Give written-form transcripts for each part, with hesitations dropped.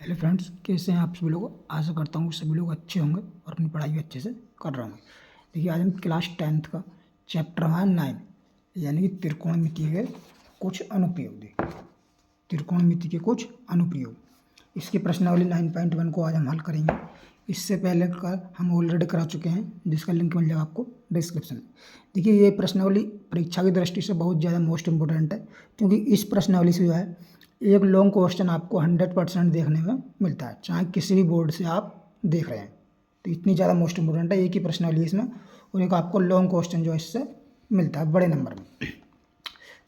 Hello friends, कैसे हैं आप सभी लोग। आशा करता हूँ सभी लोग अच्छे होंगे और अपनी पढ़ाई भी अच्छे से कर रहे होंगे। देखिए, आज हम क्लास 10th का चैप्टर हमारा 9 यानी कि त्रिकोणमिति के कुछ अनुप्रयोग देखें। त्रिकोणमिति के कुछ अनुप्रयोग, इसकी प्रश्नावली 9.1 को आज हम हल करेंगे। इससे पहले का हम ऑलरेडी करा चुके हैं, जिसका लिंक मिल जाएगा आपको डिस्क्रिप्शन में। देखिए, ये प्रश्नावली परीक्षा की दृष्टि से बहुत ज़्यादा मोस्ट इम्पोर्टेंट है, क्योंकि इस प्रश्नावली से जो है एक लॉन्ग क्वेश्चन आपको 100% देखने में मिलता है, चाहे किसी भी बोर्ड से आप देख रहे हैं। तो इतनी ज़्यादा मोस्ट इम्पोर्टेंट है, एक ही प्रश्नावली है इसमें, और एक आपको लॉन्ग क्वेश्चन जो है इससे मिलता है बड़े नंबर में।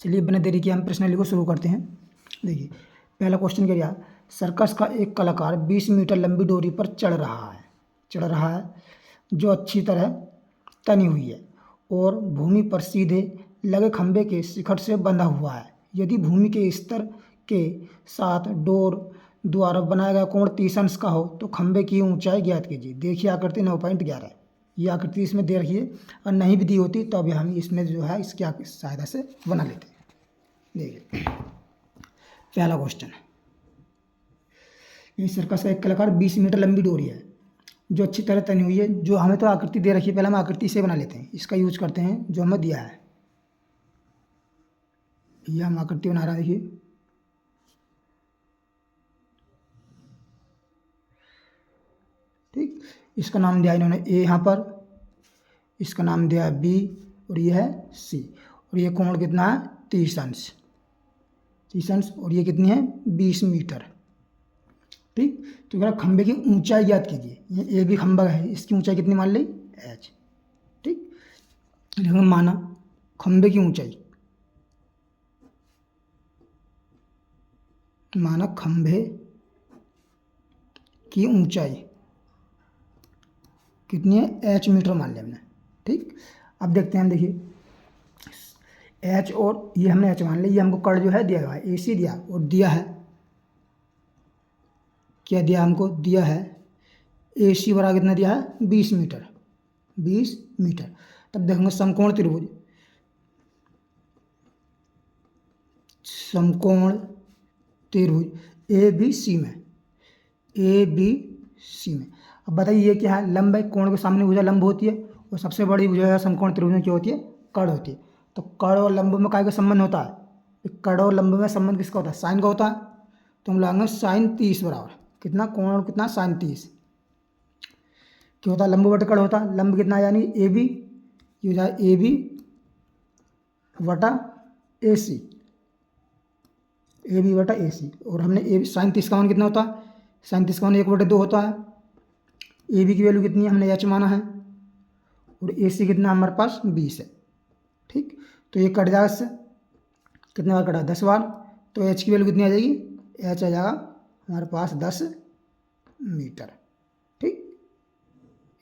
चलिए बिना देरी के हम प्रश्नावली को शुरू करते हैं। देखिए, पहला क्वेश्चन क्या दिया। सर्कस का एक कलाकार 20 मीटर लंबी डोरी पर चढ़ रहा है जो अच्छी तरह तनी हुई है और भूमि पर सीधे लगे खंभे के शिखर से बंधा हुआ है। यदि भूमि के स्तर के साथ डोर द्वारा बनाया गया कोण 30 अंश का हो तो खंभे की ऊंचाई ज्ञात कीजिए। देखिए, आकृति 9.11 ये आकृति इसमें दे रखी है, और नहीं भी दी होती तो अभी हम इसमें जो है इसकी सहायता से बना लेते हैं। देखिए, पहला क्वेश्चन है, ये सर्कस का एक कलाकार 20 मीटर लंबी डोरी है जो अच्छी तरह तनी हुई है। जो हमें तो आकृति दे रखी है, पहले हम आकृति से बना लेते हैं, इसका यूज करते हैं जो हमें दिया है। यह हम आकृति बना रहे हैं। देखिए, ठीक, इसका नाम दिया इन्होंने ए, यहाँ पर इसका नाम दिया है बी, और ये है सी। और ये कोण कितना है 30 अंश, 30 अंश, और ये कितनी है 20 मीटर। ठीक, तो क्या खंभे की ऊंचाई ज्ञात कीजिए। ये ए भी खंभा है, इसकी ऊंचाई कितनी मान ली एच। ठीक, लिखेंगे माना खंभे की ऊंचाई, माना खंभे की ऊंचाई कितनी है एच मीटर मान लिया हमने। ठीक, अब देखते हैं हम। देखिए, एच और ये हमने एच मान लिया, ये हमको कड़ जो है दिया हुआ है ए सी दिया, और दिया है क्या दिया हमको, दिया है ए सी बराबर कितना दिया है 20 मीटर, 20 मीटर। तब देखेंगे समकोण त्रिभुज, समकोण त्रिभुज ए बी सी में, ए बी सी में। अब बताइए ये क्या है, लंब है, कोण के सामने भुजा लंब होती है, और सबसे बड़ी भुजा समकोण त्रिभुज में क्या होती है, कड़ होती है। तो कड़ और लंब में काय का संबंध होता है, कड़ और लंब में संबंध किसका होता है, साइन का होता है। तो हम लाएंगे साइन 30 बराबर कितना, कोण कितना साइन 30। क्या होता है, लंब बटा कड़ होता है। लंब कितना यानी ए बी, ये हो जाए ए बी बटा ए सी, ए बी बटा ए सी। और हमने ए साइन 30 का मान कितना होता है, साइन 30 का मान 1/2 होता है। ए बी की वैल्यू कितनी है, हमने एच माना है, और ए सी कितना हमारे पास 20 है। ठीक, तो ये कट जाएगा इससे, कितने बार कटा 10 बार। तो एच की वैल्यू कितनी आ जाएगी, एच आ जाएगा हमारे पास 10 मीटर। ठीक,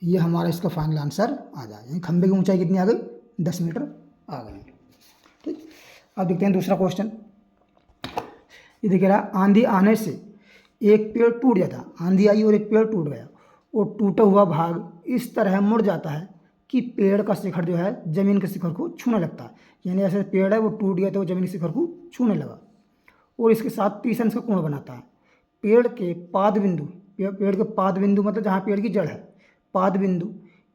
ये हमारा इसका फाइनल आंसर आ जाएगा। खंभे की ऊंचाई कितनी आ गई 10 मीटर आ गई। ठीक, अब देखते हैं दूसरा क्वेश्चन। ये देखिए रहा, आंधी आने से एक पेड़ टूट जाता, आंधी आई और एक पेड़ टूट गया, और टूटा हुआ भाग इस तरह मुड़ जाता है कि पेड़ का शिखर जो है जमीन के शिखर को छूने लगता है। यानी ऐसे पेड़ है वो टूट गया तो वो जमीन के शिखर को छूने लगा, और इसके साथ 30 अंश का कोण बनाता है। पेड़ के पाद बिंदु, पेड़ के पाद बिंदु मतलब जहाँ पेड़ की जड़ है, पाद बिंदु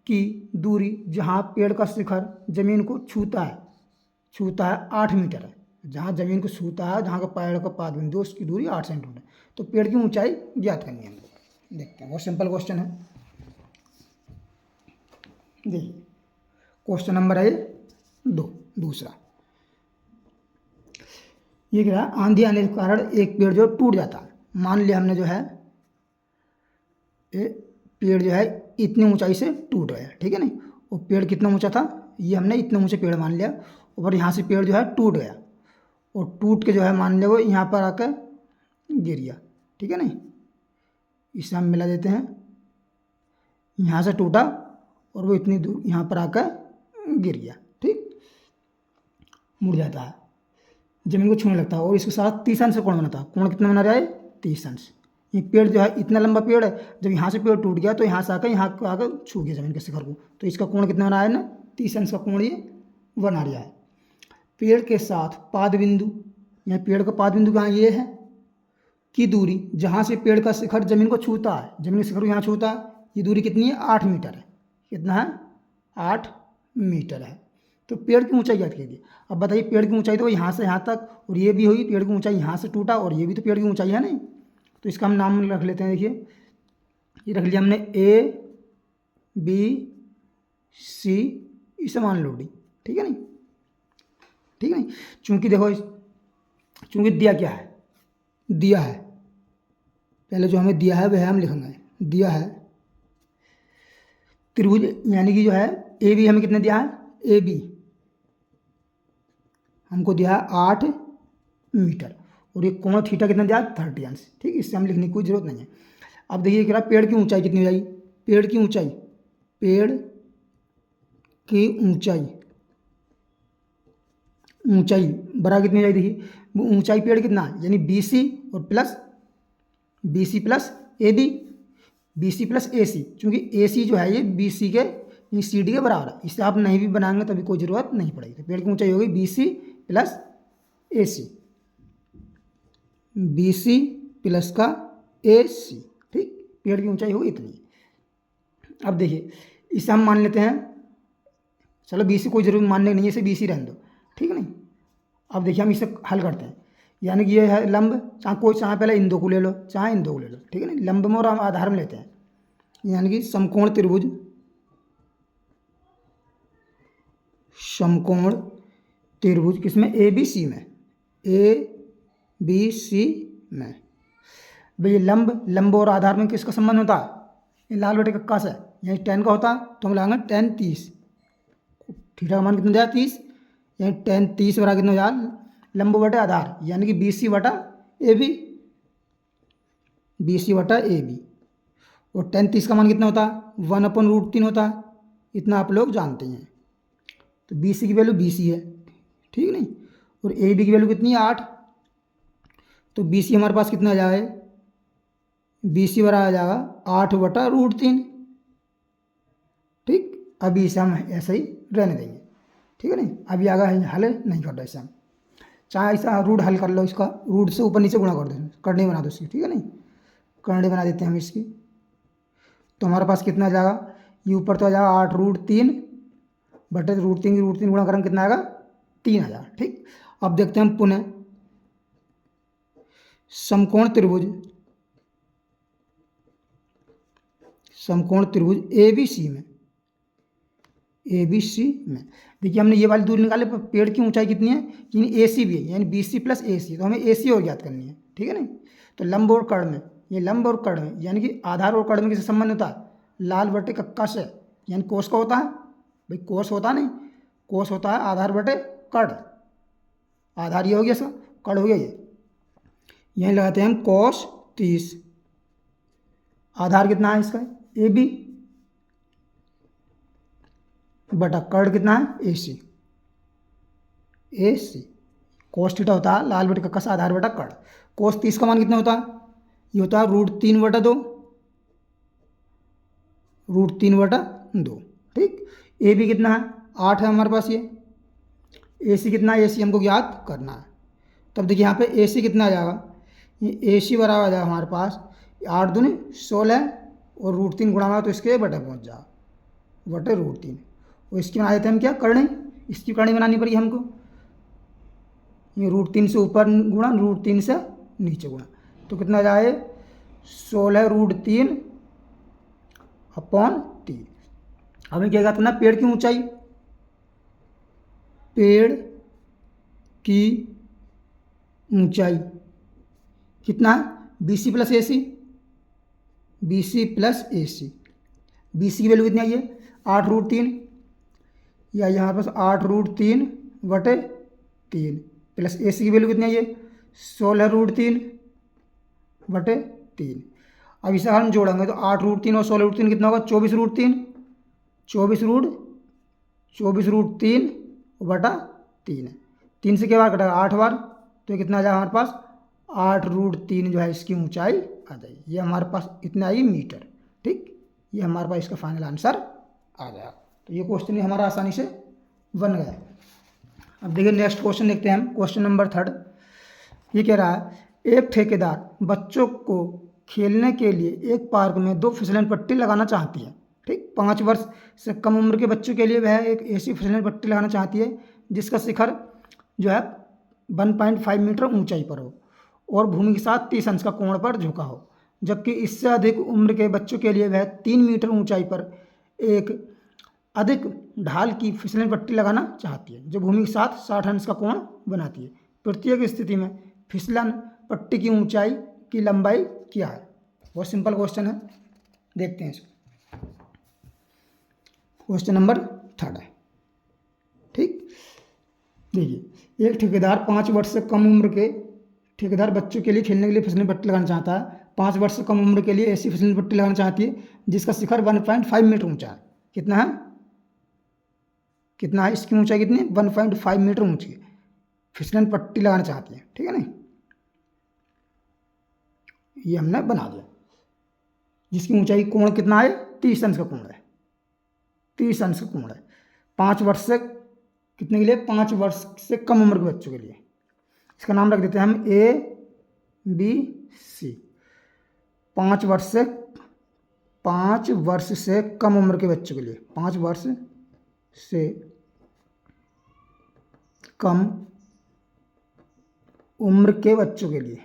की दूरी जहाँ पेड़ का शिखर जमीन को छूता है 8 मीटर है। जहाँ जमीन को छूता है, जहाँ का पेड़ का पाद बिंदु, उसकी दूरी 8 सेंटीमीटर। तो पेड़ की ऊंचाई ज्ञात करनी है हमको। देखते हैं, बहुत सिंपल क्वेश्चन है। देखिए, क्वेश्चन नंबर है 2, दूसरा। ये क्या है, आंधी आने के कारण एक पेड़ जो टूट जाता है। मान लिया हमने जो है ये पेड़ जो है इतनी ऊंचाई से टूट गया, ठीक है नहीं। और पेड़ कितना ऊंचा था, ये हमने इतने ऊंचे पेड़ मान लिया, और यहाँ से पेड़ जो है टूट गया, और टूट के जो है मान लिया वो यहाँ पर आकर गिर गया, ठीक है नहीं। इसे हम मिला देते हैं, यहाँ से टूटा और वो इतनी दूर यहाँ पर आकर गिर गया। ठीक, मुड़ जाता है, जमीन को छूने लगता है, और इसके साथ 30 अंश का कोण बनाता है। कोण कितना बना रहा है 30 अंश। ये पेड़ जो है इतना लंबा पेड़ है, जब यहाँ से पेड़ टूट गया तो यहाँ से आकर यहाँ आकर छू गया जमीन के शिखर को, तो इसका कोण कितना बना है ना 30 अंश का कोण ये बना रहा है। पेड़ के साथ पाद बिंदु, यहाँ पेड़ का पाद बिंदु कहाँ ये है, की दूरी जहाँ से पेड़ का शिखर जमीन को छूता है, जमीन का शिखर को यहाँ छूता है, ये दूरी कितनी है? 8 मीटर है। कितना है? 8 मीटर है। तो पेड़ की ऊंचाई याद कीजिए। अब बताइए, पेड़ की ऊंचाई तो यहाँ से यहाँ तक, और ये भी हुई पेड़ की ऊंचाई, यहाँ से टूटा और ये भी तो पेड़ की ऊंचाई है नहीं। तो इसका हम नाम रख लेते हैं। देखिए, ये रख लिया हमने A B C, इसे मान लो D। ठीक है नहीं? ठीक है नहीं? चूंकि देखो, चूंकि दिया क्या है? दिया है, पहले जो हमें दिया है वह हम लिखेंगे। दिया है त्रिभुज, यानी कि जो है ए बी हमें कितने दिया है? ए बी हमको दिया है 8 मीटर, और ये कोण थीटा कितना दिया है? 30 अंश। ठीक, इससे हम लिखने की कोई जरूरत नहीं है। अब देखिए क्या, पेड़ की ऊंचाई कितनी हो जाएगी? पेड़ की ऊंचाई, पेड़ की ऊंचाई, ऊंचाई बराबर कितनी हो जाएगी? देखिए ऊंचाई पेड़ कितना है, यानी बी सी और plus B C plus A B, B C plus A C. चूँकि ए सी जो है ये बी सी के सी डी के बराबर है, इससे आप नहीं भी बनाएंगे तभी कोई ज़रूरत नहीं पड़ेगी। तो पेड़ की ऊंचाई होगी B C plus A C, B C plus का ए सी। ठीक, पेड़ की ऊंचाई होगी इतनी। अब देखिए, इसे हम मान लेते हैं, चलो बी सी कोई जरूर मानने नहीं है, इसे बी सी रहने दो। ठीक है नहीं? अब देखिए हम इसे हल करते हैं, यानी कि ये है लंब, चाहे पहले इन दो को ले लो, चाहे इन दो को ले लो। ठीक है नहीं? लंब में और आधार में लेते हैं, यानी कि समकोण त्रिभुज, समकोण त्रिभुज किसमें? ए बी सी में, ए बी सी में। भाई लंब और आधार में किसका संबंध होता है? ये लाल बटे कक्का से, यानी tan का होता है, तो हम लगाएंगे tan 30। थीटा का मान कितना हो जाए? 30, यानी tan 30 बराबर कितना हो जाए? लंब बटे आधार, यानी कि बी सी बटा ए बी, बी सी बटा ए बी। और tan 30 का मान कितना होता है? 1/√3 होता है, इतना आप लोग जानते हैं। तो बी सी की वैल्यू बी सी है, ठीक नहीं? और ए बी की वैल्यू कितनी है? 8। तो बी सी हमारे पास कितना आ जाए? बी सी बराबर आ जाएगा 8/√3। ठीक, अभी इसे हम ऐसे ही रहने देंगे। ठीक है नहीं? अभी आगे हल नहीं कर रहे इसे हम, चाहे ऐसा रूट हल कर लो, इसका रूट से ऊपर नीचे गुणा कर दो, करनी बना दो इसकी। ठीक है नहीं? करनी बना देते हैं हम इसकी। तो हमारे पास कितना आ जाएगा? ये ऊपर तो आ जाएगा 8√3 बटे √3 गुणा करेंगे, कितना आएगा? 3 आ जाएगा। ठीक, अब देखते हैं हम पुनः समकोण त्रिभुज, समकोण त्रिभुज ए बी सी में, ए बी सी में। देखिए हमने ये वाली दूरी निकाले, पर पेड़ की ऊंचाई कितनी है? यानी ए सी भी है, यानी बी सी प्लस ए सी, तो हमें ए सी और ज्ञात करनी है। ठीक है नहीं? तो लंब और कर्ण में, ये लंब और कर्ण में, यानी कि आधार और कर्ण में किससे संबंध होता है? लाल बटे कक्का से, यानी कोस का होता है। भाई कोस होता नहीं, कोस होता है आधार बटे कर्ण। आधार ये हो गया, इसका कर्ण हो गया ये। यहीं लगाते हैं हम cos 30। आधार कितना है इसका? ए बी बटा कर्ण कितना है? ए सी, ए सी। कोस थीटा होता है लाल बटे कक्का से आधार बटा कर्ण। कोस 30 का मान कितना होता है? ये होता है √3/2, √3/2। ठीक, ए बी कितना है? 8 है हमारे पास ये। ए सी कितना है? ए सी हमको ज्ञात करना है। तब देखिए यहाँ पे ए सी कितना आ जाएगा? ये ए सी बराबर आ जाएगा हमारे पास 8 दूनी 16, और √3 गुणा में तो इसके बटे पहुँच जाएगा, बटे √3। और इसकी बना देते हैं हम क्या? करणी। इसकी करणी बनानी पड़ेगी हमको। ये √3 से ऊपर गुणा, √3 से नीचे गुणा, तो कितना जाए? 16√3/3। हमें क्या करना? पेड़ की ऊंचाई, पेड़ की ऊंचाई कितना है? B C plus A C, B C plus A C. B C की वैल्यू कितनी आई है? 8√3, या यहाँ पर 8√3/3 प्लस ए सी की वैल्यू कितनी आई है? 16√3/3। अब इसे हम जोड़ेंगे तो 8√3 और 16√3 कितना होगा? 24√3, 24√3/3 है। 3 से क्या बार कटेगा? 8 बार, तो कितना आ जाएगा हमारे पास? 8√3 जो है इसकी ऊंचाई आ जाएगी। ये हमारे पास इतना आई मीटर। ठीक, ये हमारे पास इसका फाइनल आंसर आ जाएगा। तो ये क्वेश्चन हमारा आसानी से बन गया। अब देखिए नेक्स्ट क्वेश्चन देखते हैं हम, क्वेश्चन नंबर 3। ये कह रहा है एक ठेकेदार बच्चों को खेलने के लिए एक पार्क में 2 फिसलन पट्टी लगाना चाहती है। ठीक, 5 वर्ष से कम उम्र के बच्चों के लिए वह एक ऐसी फिसलन पट्टी लगाना चाहती है जिसका शिखर जो है 1.5 मीटर ऊंचाई पर हो और भूमि के साथ 30 अंश का कोण पर झुका हो, जबकि इससे अधिक उम्र के बच्चों के लिए वह 3 मीटर ऊंचाई पर एक अधिक ढाल की फिसलन पट्टी लगाना चाहती है जो भूमि के साथ 60 अंश का कोण बनाती है। प्रत्येक स्थिति में फिसलन पट्टी की ऊंचाई की लंबाई क्या है? बहुत सिंपल क्वेश्चन है, देखते हैं इसको। क्वेश्चन नंबर 3 है। ठीक, देखिए, एक ठेकेदार 5 वर्ष से कम उम्र के ठेकेदार बच्चों के लिए खेलने के लिए फिसलन पट्टी लगाना चाहता है। 5 वर्ष से कम उम्र के लिए ऐसी फिसलन पट्टी लगाना चाहती है जिसका शिखर 1.5 मीटर ऊंचा है। कितना है? कितना है? इसकी ऊंचाई कितनी है? 1.5 मीटर ऊंची है। फिसलन पट्टी लगाना चाहती है, ठीक है ना। ये हमने बना दिया, जिसकी ऊंचाई कोण कितना है? 30 अंश का कोण है। 30 अंश का कोण है 5 वर्ष से कितने के लिए? 5 वर्ष से कम उम्र के बच्चों के लिए। इसका नाम रख देते हैं हम ABC। 5 वर्ष से कम उम्र के बच्चों के लिए, 5 वर्ष से कम उम्र के बच्चों के लिए,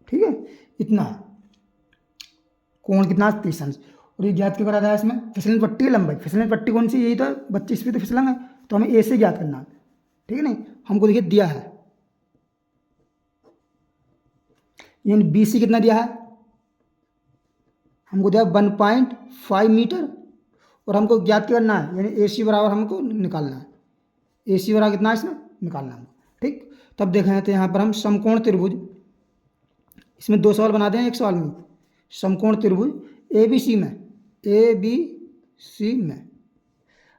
ठीक है। इतना कोण कितना? 30 अंश। और ये ज्ञात क्यों करा था इसमें? फिसलन पट्टी की लंबाई। फिसलन पट्टी कौन सी? यही तो बच्चे इस पर तो फिसलन है, तो हमें ए से ज्ञात करना है, ठीक है नहीं। हमको देखिए दिया है, यानी BC कितना दिया है? हमको दिया 1.5 मीटर और हमको ज्ञात करना है, यानी AC बराबर हमको निकालना है। AC बराबर कितना है इसमें? निकालना है, ठीक। तब देखें तो यहाँ पर हम समकोण त्रिभुज, इसमें 2 सवाल बना दें एक सवाल में। समकोण त्रिभुज ABC में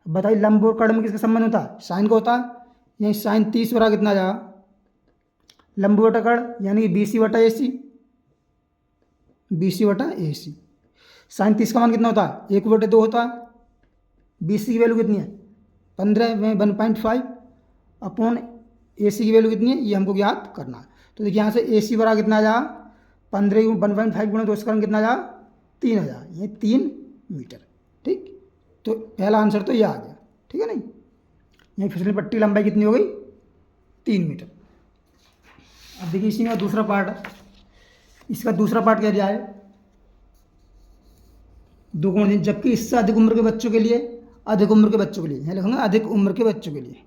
बताइए लंबवत में किसका संबंध होता है? साइन का होता है। यानी साइन 30 बराबर कितना आ जाएगा? लंबवत यानी कि BC बटा AC। साइन 30 का मान कितना होता है? 1/2 होता है। BC की वैल्यू कितनी है? 15 में 1.5 अपॉन AC की वैल्यू कितनी है? ये हमको ज्ञात करना है। तो देखिए यहाँ से AC बराबर कितना आ जाएगा? 15 1.5 गुणा 2 इसका कितना आ जाएगा? 3 आ जाएगा, ये 3 मीटर, ठीक। तो पहला आंसर तो ये आ गया, ठीक है नहीं। यही फिसलन पट्टी लंबाई कितनी हो गई? 3 मीटर। अब देखिए इसी में दूसरा पार्ट है। इसका दूसरा पार्ट क्या दिया है? 2 गुण, जबकि इससे अधिक उम्र के बच्चों के लिए, अधिक उम्र के बच्चों के लिए, यहाँ लिखूंगा अधिक उम्र के बच्चों के लिए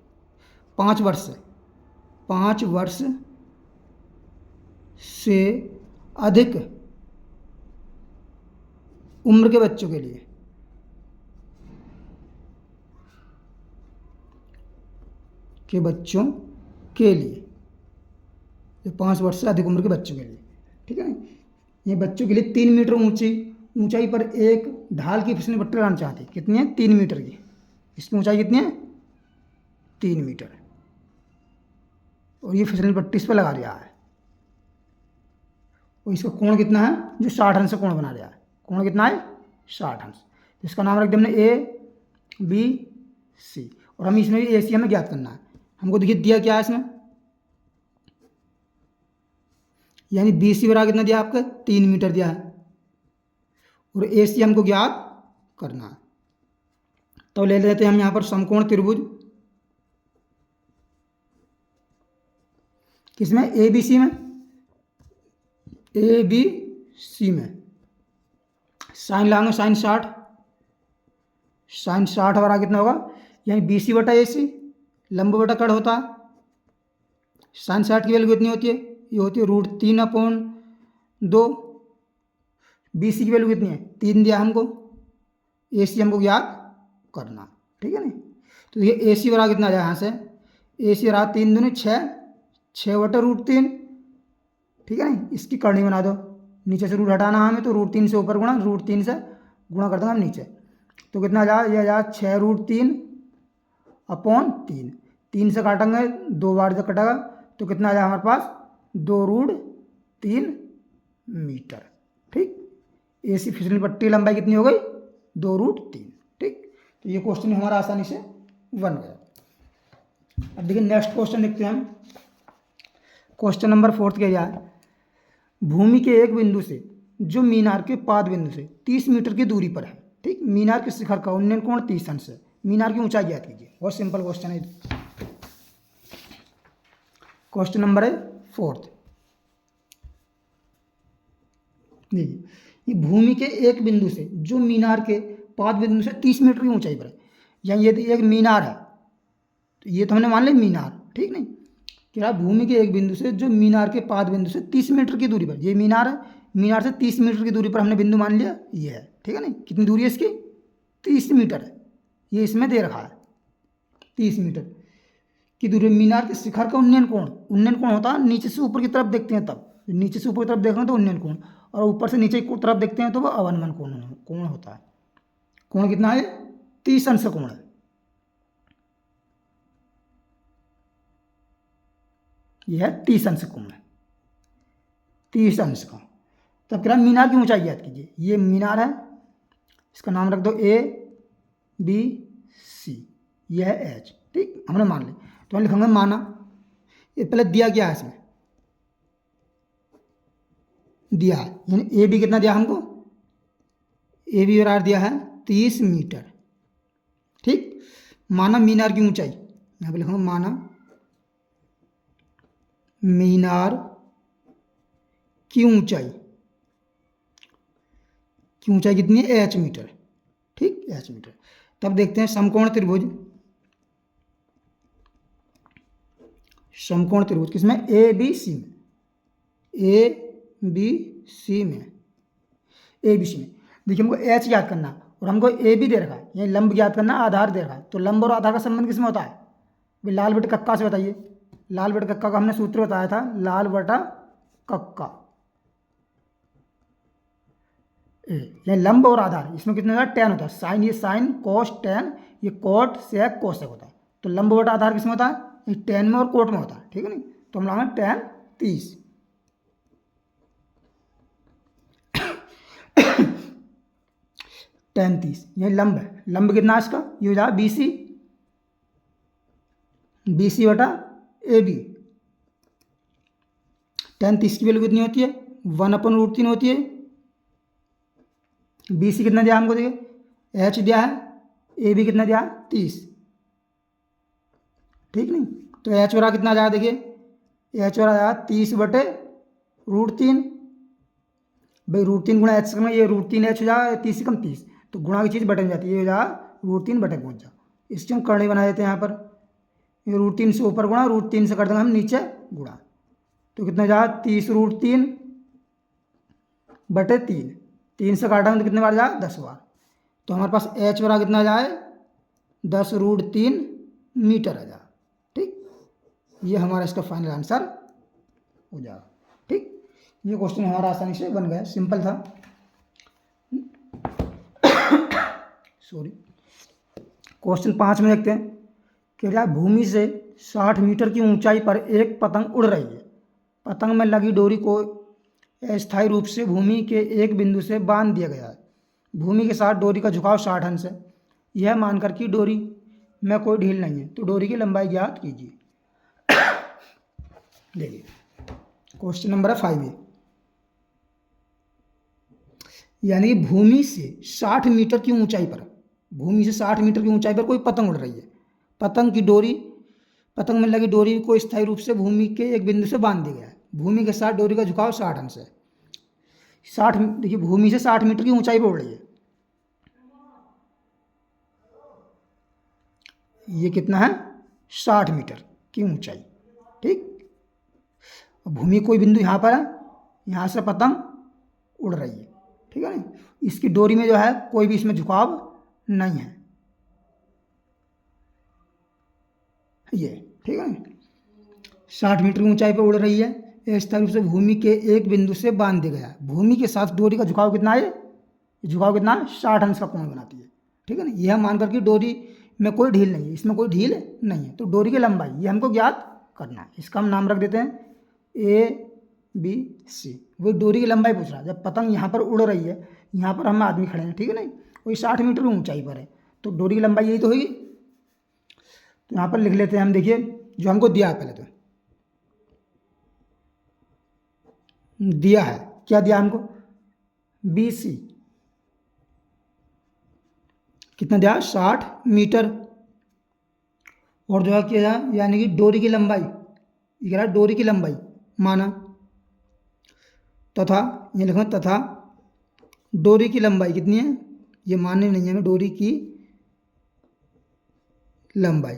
5 वर्ष से अधिक उम्र के बच्चों के लिए ये 5 वर्ष से अधिक उम्र के बच्चों के लिए, ठीक है ना। ये बच्चों के लिए 3 मीटर ऊंचाई पर एक ढाल की फिसलन पट्टी लगाना चाहती है। कितनी है? 3 मीटर की। इसकी ऊंचाई कितनी है? 3 मीटर। और ये फिसलन पट्टी इस पर लगा दिया है और इसका कोण कितना है? जो 60 अंश से कोण बना दिया है। कोण कितना है? 60 अंश। इसका नाम रख दिया हमने ABC। और हम इसमें भी AC हमें ज्ञात करना है। हमको देखिए दिया क्या है इसमें, यानी BC बराबर कितना दिया आपका? 3 मीटर दिया है और AC हमको ज्ञात करना है। तो ले लेते हैं हम यहाँ पर समकोण त्रिभुज, किसमें? ABC में साइन लाएंगे, साइन 60 बराबर कितना होगा? यानी BC बटा AC, लंब बटा कड़ होता है। साइन 60 की वैल्यू कितनी होती है? ये होती है √3/2। BC की वैल्यू कितनी है? 3 दिया हमको। AC हमको ज्ञात करना, ठीक है ना। तो ये AC बराबर कितना आ जाए यहाँ से? AC बराबर 3 दूनी 6/√3, ठीक है ना। इसकी करनी बना दो, नीचे से रूट हटाना हमें, तो √3 से ऊपर गुणा, √3 से गुणा कर देंगे हम नीचे। तो कितना आ जाए? ये आ जाए 6√3/3। 3 से काटेंगे, 2 बार से कटेगा, तो कितना आ जाए हमारे पास? 2√3 मीटर, ठीक। AC फिसलन पट्टी लंबाई कितनी हो गई? 2√3, ठीक। तो ये क्वेश्चन हमारा आसानी से बन गया। अब देखिए नेक्स्ट क्वेश्चन देखते हैं हम। क्वेश्चन नंबर 4 क्या है, भूमि के एक बिंदु से जो मीनार के पाद बिंदु से 30 मीटर की दूरी पर है, ठीक, मीनार के शिखर का उन्नयन कोण 30 अंश है। मीनार की ऊंचाई ज्ञात कीजिए। बहुत सिंपल क्वेश्चन है। क्वेश्चन नंबर है 4। देखिए, ये भूमि के एक बिंदु से जो मीनार के पाद बिंदु से 30 मीटर की ऊंचाई पर है, यानी यदि एक मीनार है तो ये तो हमने मान लिया मीनार, ठीक नहीं, क्या भूमि के एक बिंदु से जो मीनार के पाद बिंदु से 30 मीटर की दूरी पर, ये मीनार है, मीनार से 30 मीटर की दूरी पर हमने बिंदु मान लिया ये है, ठीक है नहीं। कितनी दूरी है इसकी, 30 मीटर है, ये इसमें दे रखा है 30 मीटर की दूरी। मीनार के शिखर का उन्नयन कोण होता है नीचे से ऊपर की तरफ देखते हैं तब, नीचे से ऊपर की तरफ देख रहे हैं तो उन्नयन कोण, और ऊपर से नीचे की तरफ देखते हैं तो वह अवनमन कोण होता है। कोण कितना है, 30 अंश कोण है। यह है 30 अंश कोण है, 30 अंश का। तब कह रहा मीनार की ऊंचाई ज्ञात कीजिए। ये मीनार है, इसका नाम रख दो ABC, यह है H, ठीक, हमने मान ली। तो हम लिखेंगे माना, ये पहले दिया गया है, इसमें दिया है, यानी AB कितना दिया हमको, AB बराबर दिया है 30 मीटर, ठीक। माना मीनार की ऊंचाई, यहाँ पे लिखूंगा माना मीनार की ऊंचाई कितनी है, H मीटर, ठीक, H मीटर। तब देखते हैं समकोण त्रिभुज, समकोण त्रिभुज किसमें, ABC में, ABC में, ABC में। देखिए हमको H याद करना और हमको AB दे रखा है, ये लंब याद करना, आधार दे रखा है। तो लंब और आधार का संबंध किसमें होता है, भाई लाल बटे कक्का से बताइए। लाल बटे कक्का का हमने सूत्र बताया था, लाल बटा कक्का, ये लंब और आधार, इसमें कितना होता है, tan होता है। साइन, ये साइन, कोस tan, ये कोट सेक कोसेक होता है। तो लंब बटा आधार किसमें होता है, ये tan में और कोट में होता है, ठीक है नहीं। तो हम लगाएंगे tan 30 tan 30, ये लंब है। लंब कितना है इसका, ये हो जाएगा BC बटा AB। tan 30 की वैल्यू कितनी होती है, 1/√3 होती है। BC कितना दिया हमको, देखिए H दिया है, AB कितना दिया, 30, ठीक नहीं। तो H बराबर कितना आ जाएगा, देखिए H बराबर आ जाएगा 30/√3, भाई √3 गुणा H करना, ये √3H हो जाएगा, 30 से कम 30, तो गुणा की चीज़ बटे में जाती है, ये हो जाएगा √3 बटे पहुँच जा। इसकी हम करणी बना देते हैं यहाँ पर, ये √3 से ऊपर गुणा, √3 से कर देंगे हम नीचे गुणा, तो कितना हो जाएगा 30√3 बटे 3, 3 से काटा तो कितने बार जाए, 10 बार। तो हमारे पास H बराबर कितना जाए, 10√3 मीटर आ जाए, ठीक। ये हमारा इसका फाइनल आंसर हो जाएगा, ठीक। ये क्वेश्चन हमारा आसानी से बन गया, सिंपल था। सॉरी। क्वेश्चन 5 में देखते हैं कि क्या भूमि से 60 मीटर की ऊंचाई पर एक पतंग उड़ रही है। पतंग में लगी डोरी को अस्थायी रूप से भूमि के एक बिंदु से बांध दिया गया है। भूमि के साथ डोरी का झुकाव 60 अंश है। यह मानकर कि डोरी में कोई ढील नहीं है, तो डोरी की लंबाई ज्ञात कीजिए। देखिए क्वेश्चन नंबर 5 है, यानी भूमि से 60 मीटर की ऊंचाई पर, भूमि से 60 मीटर की ऊंचाई पर कोई पतंग उड़ रही है। पतंग की डोरी, पतंग में लगी डोरी को स्थायी रूप से भूमि के एक बिंदु से बांध दिया गया है। भूमि के साथ डोरी का झुकाव 60 अंश है। 60, देखिए भूमि से 60 मीटर की ऊंचाई पर उड़ रही है। ये कितना है, 60 मीटर की ऊंचाई, ठीक। भूमि कोई बिंदु यहाँ पर है, यहाँ से पतंग उड़ रही है, ठीक है ना। इसकी डोरी में जो है कोई भी इसमें झुकाव नहीं है, ये ठीक है ना। 60 मीटर की ऊंचाई पर उड़ रही है, इस तरह से भूमि के एक बिंदु से बांध दिया गया। भूमि के साथ डोरी का झुकाव कितना है, झुकाव कितना है, 60 अंश का कोण बनाती है, ठीक है ना। यह मान करके डोरी में कोई ढील नहीं है, इसमें कोई ढील नहीं है, तो डोरी की लंबाई ये हमको ज्ञात करना है। इसका हम नाम रख देते हैं ABC। वही डोरी की लंबाई पूछ रहा है। जब पतंग यहाँ पर उड़ रही है, यहाँ पर हम आदमी खड़े हैं, ठीक है ना, वही 60 मीटर ऊंचाई पर है, तो डोरी की लंबाई यही तो होगी। तो यहाँ पर लिख लेते हैं हम, देखिए जो हमको दिया है, पहले तो दिया है, क्या दिया हमको, BC कितना दिया, 60 मीटर। और जो है क्या, यानी कि डोरी की लंबाई, ये कह रहा है डोरी की लंबाई माना, तथा ये लिखना तथा डोरी की लंबाई कितनी है, ये मानने नहीं है, डोरी की लंबाई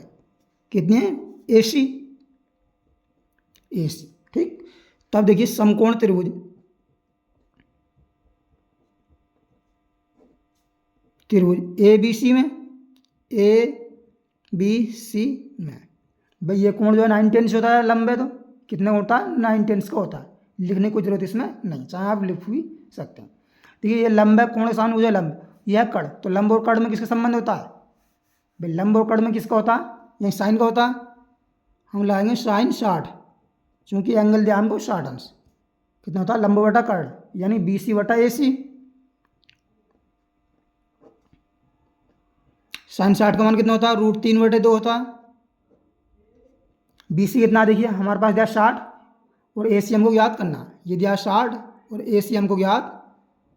कितनी है, AC, ठीक। तब देखिए समकोण त्रिभुज, ABC में, ABC में भाई ये कोण जो है 90 से होता है लंबे, तो कितने होता है, 90 का होता है, लिखने की जरूरत इसमें नहीं, चाहे आप लिख भी सकते हैं। देखिए ये लंबे कोण के सामने जो लंब, यह कड़, तो लंब और कड़ में किसका संबंध होता है भाई, लंब और कड़ में किसका होता है, यही साइन का होता है, हम लाएंगे साइन 60, क्योंकि एंगल दिया हमको 60 अंश, कितना होता है, लंब बटा कड़, यानी BC बटा AC। साइन 60 का मान कितना होता है, √3/2 होता है। BC कितना, देखिए हमारे पास दिया 60 और AC हमको याद करना, ये दिया 60 और AC हमको याद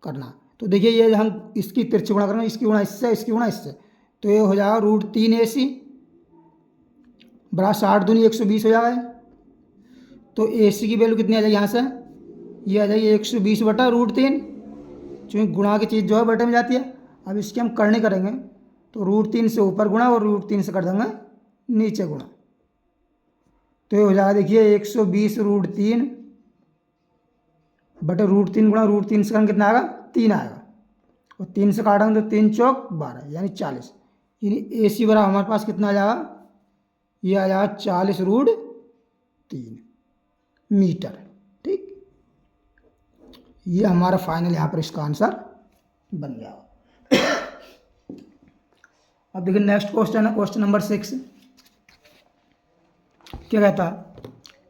करना। तो देखिए ये हम इसकी तिरछी गुणा करेंगे, इसकी गुणा इससे, इसकी गुणा इससे, तो ये हो जाएगा √3AC बड़ा 60 दूनी 120 हो जाएगा। तो AC की वैल्यू कितनी आ जाएगी यहाँ से, ये आ जाएगी 120 बटा √3, क्योंकि गुणा की चीज़ जो है बटे में जाती है। अब इसकी हम करनी करेंगे, तो √3 से ऊपर गुणा और √3 से कर देंगे नीचे गुणा, तो ये हो जाएगा देखिए 120 √3 बटे √3 गुणा √3 से करेंगे कितना आएगा, 3 आएगा, और 3 से काटेंगे तो 3 चौक 12 यानी 40, यानी AC बराबर हमारे पास कितना आ जाएगा, ये आ जाएगा 40 √3 मीटर, ठीक। ये हमारा फाइनल यहाँ पर इसका आंसर बन गया। अब देखिए नेक्स्ट क्वेश्चन है, क्वेश्चन नंबर 6, क्या कहता है,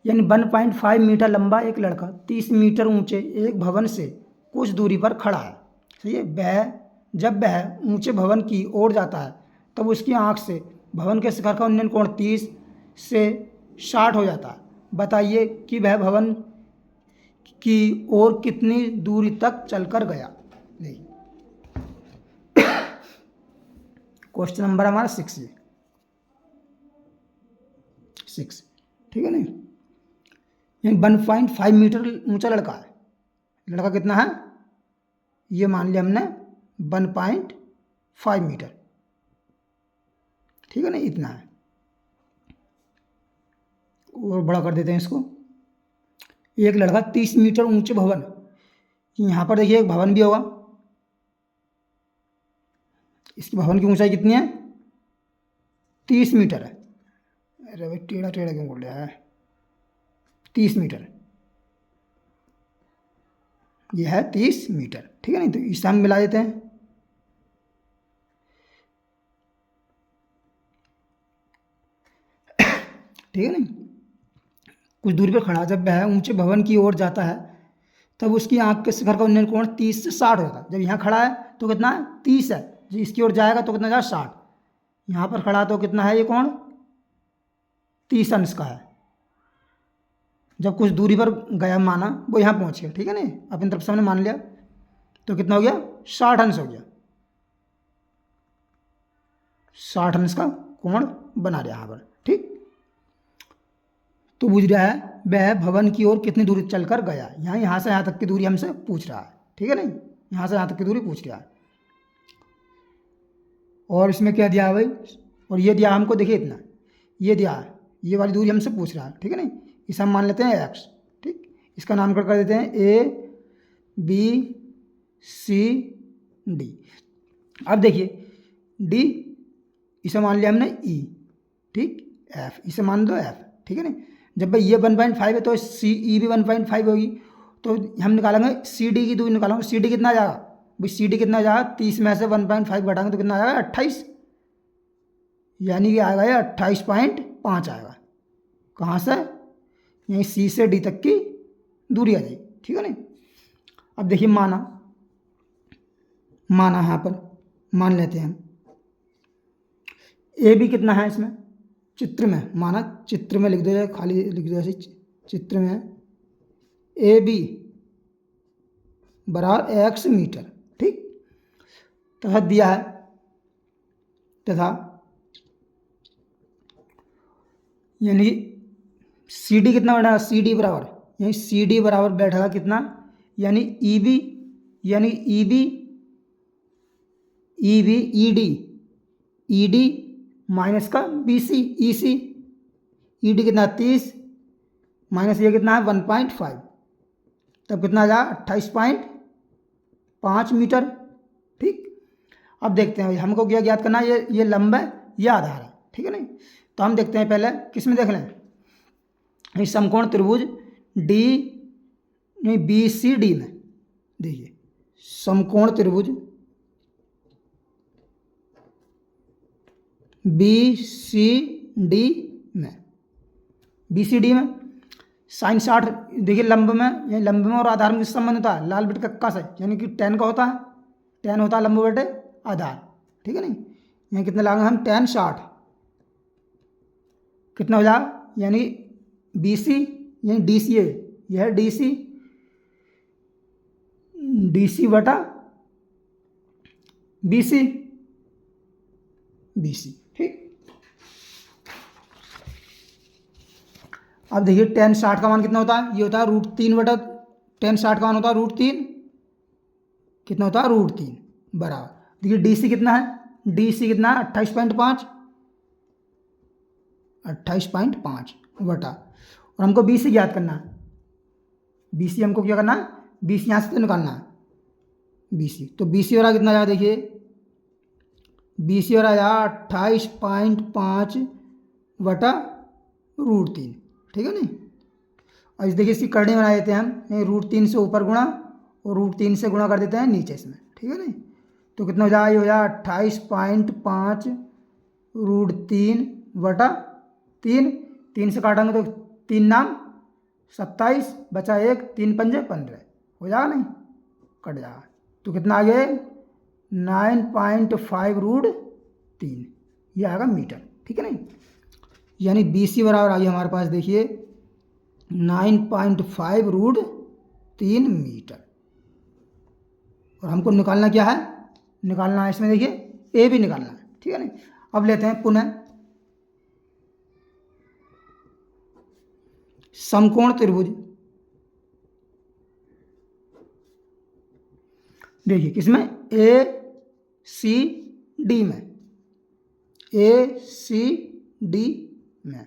यानी 1.5 मीटर लंबा एक लड़का 30 मीटर ऊंचे एक भवन से कुछ दूरी पर खड़ा है, सही है। जब वह ऊंचे भवन की ओर जाता है तब उसकी आंख से भवन के शिखर का उन्नयन कोण 30 से 60 हो जाता है। बताइए कि वह भवन की ओर कितनी दूरी तक चलकर गया। नहीं, क्वेश्चन नंबर हमारा 6 है, 6, ठीक है नहीं। यानी 1.5 मीटर ऊंचा लड़का है, लड़का कितना है, ये मान लिया हमने 1.5 मीटर, ठीक है ना, इतना है। और बड़ा कर देते हैं इसको, एक लड़का 30 मीटर ऊंचे भवन, यहाँ पर देखिए एक भवन भी होगा, इसकी भवन की ऊंचाई कितनी है, 30 मीटर है। अरे भाई टेढ़ा टेढ़ा क्यों बोल रहा है, 30 मीटर, यह है 30 मीटर, ठीक है नहीं। तो इसे हम मिला देते हैं, ठीक है नहीं। कुछ दूरी पर खड़ा जब वह ऊंचे भवन की ओर जाता है तब उसकी आंख के शिखर का उन्नयन कोण 30 से 60 होता है। जब यहाँ खड़ा है तो कितना है, 30 है, जो इसकी ओर जाएगा तो कितना जाएगा, 60। यहाँ पर खड़ा तो कितना है, ये कोण 30 अंश का है। जब कुछ दूरी पर गया माना, वो यहाँ पहुँच गया, ठीक है नहीं, अपनी तरफ से हमने मान लिया, तो कितना हो गया, 60 अंश हो गया, 60 अंश का कोण बना रहा यहाँ पर, ठीक। तो पूछ रहा है वह भवन की ओर कितनी दूरी चलकर गया, यहाँ से यहाँ तक की दूरी हमसे पूछ रहा है, ठीक है नहीं, यहाँ से यहाँ तक की दूरी पूछ रहा है। और इसमें क्या दिया है भाई, और ये दिया हमको, देखिए इतना ये दिया है, ये वाली दूरी हमसे पूछ रहा है, ठीक है नहीं। इसे हम मान लेते हैं x, ठीक। इसका नामकरण कर देते हैं ABCD। अब देखिए D इसे मान लिया हमने E, ठीक, F इसे मान दो F, ठीक है नहीं। जब भाई ये 1.5 है तो CE भी 1.5 होगी, तो हम निकालेंगे CD की दूरी निकालेंगे। CD कितना आ जाएगा भाई, CD कितना आ जाएगा, 30 में से 1.5 घटाएंगे तो कितना आ जाएगा, 28, यानी कि आएगा ये 28.5 आएगा। कहाँ से, यहीं C से D तक की दूरी आ जाएगी, ठीक है नहीं। अब देखिए माना यहाँ पर मान लेते हैं हम AB कितना है, इसमें चित्र में, माना चित्र में लिख दो, या खाली लिख दो ऐसे, चित्र में ए बी बराबर x मीटर, ठीक। तथा दिया है, तथा यानी सी डी कितना बैठा, सी डी बराबर, यानी सी डी बराबर बैठेगा कितना, यानी ई बी, यानी E B E D minus का B C E C, E D कितना 30 माइनस ये कितना है 1.5, तब कितना आ जाएगा 28.5 मीटर, ठीक। अब देखते हैं भाई, हमको क्या ज्ञात करना है, ये लंब है, ये आधार है, ठीक है नहीं। तो हम देखते हैं पहले किस में देख लें, ये समकोण त्रिभुज डी नहीं बी सी डी में, देखिए समकोण त्रिभुज बी सी डी में, बी सी डी में साइन 60, देखिए लंब में, यानी लंब में और आधार में किस संबंध होता है, लाल बटे कक्का से, यानी कि tan का होता है, tan होता है लंब बटे आधार, ठीक है नहीं। यहाँ कितना लगाएंगे हम, tan 60 कितना हो जाएगा, यानी बी सी यानी डी सी है, यह है डी सी बटा बी सी, ठीक। अब देखिए tan 60 का मान कितना होता है, ये होता है √3 बटा, tan 60 का मान होता है √3, कितना होता है √3 बराबर, देखिए डी सी कितना है, डी सी कितना है 28.5 बटा, और हमको बी सी ज्ञात करना है, बी सी हमको क्या करना है, बी सी यहाँ से तो निकालना है, बी सी, तो बी सी हो रहा कितना आया, देखिए बी सी हो रहा है 28.5 बटा √3, ठीक है नहीं। और इस देखिए इसकी करनी बना देते हैं हम, √3 से ऊपर गुणा और √3 से गुणा कर देते हैं नीचे इसमें, ठीक है नहीं। तो कितना हो जाएगा, ये हो जाएगा 28.5 √3 बटा 3, 3 से काटेंगे तो 3 नाम 27 बचा 1, 3 पंजे 15 हो जाएगा नहीं, कट जाएगा, तो कितना आ गया 9.5 √3, ये आएगा मीटर, ठीक है नहीं। यानी बी सी बराबर आ गया हमारे पास, देखिए 9.5 √3 मीटर। और हमको निकालना क्या है, निकालना है इसमें देखिए ए भी निकालना है, ठीक है नहीं। अब लेते हैं पुनः समकोण त्रिभुज, देखिए किसमें, ए सी डी में, ए सी डी में।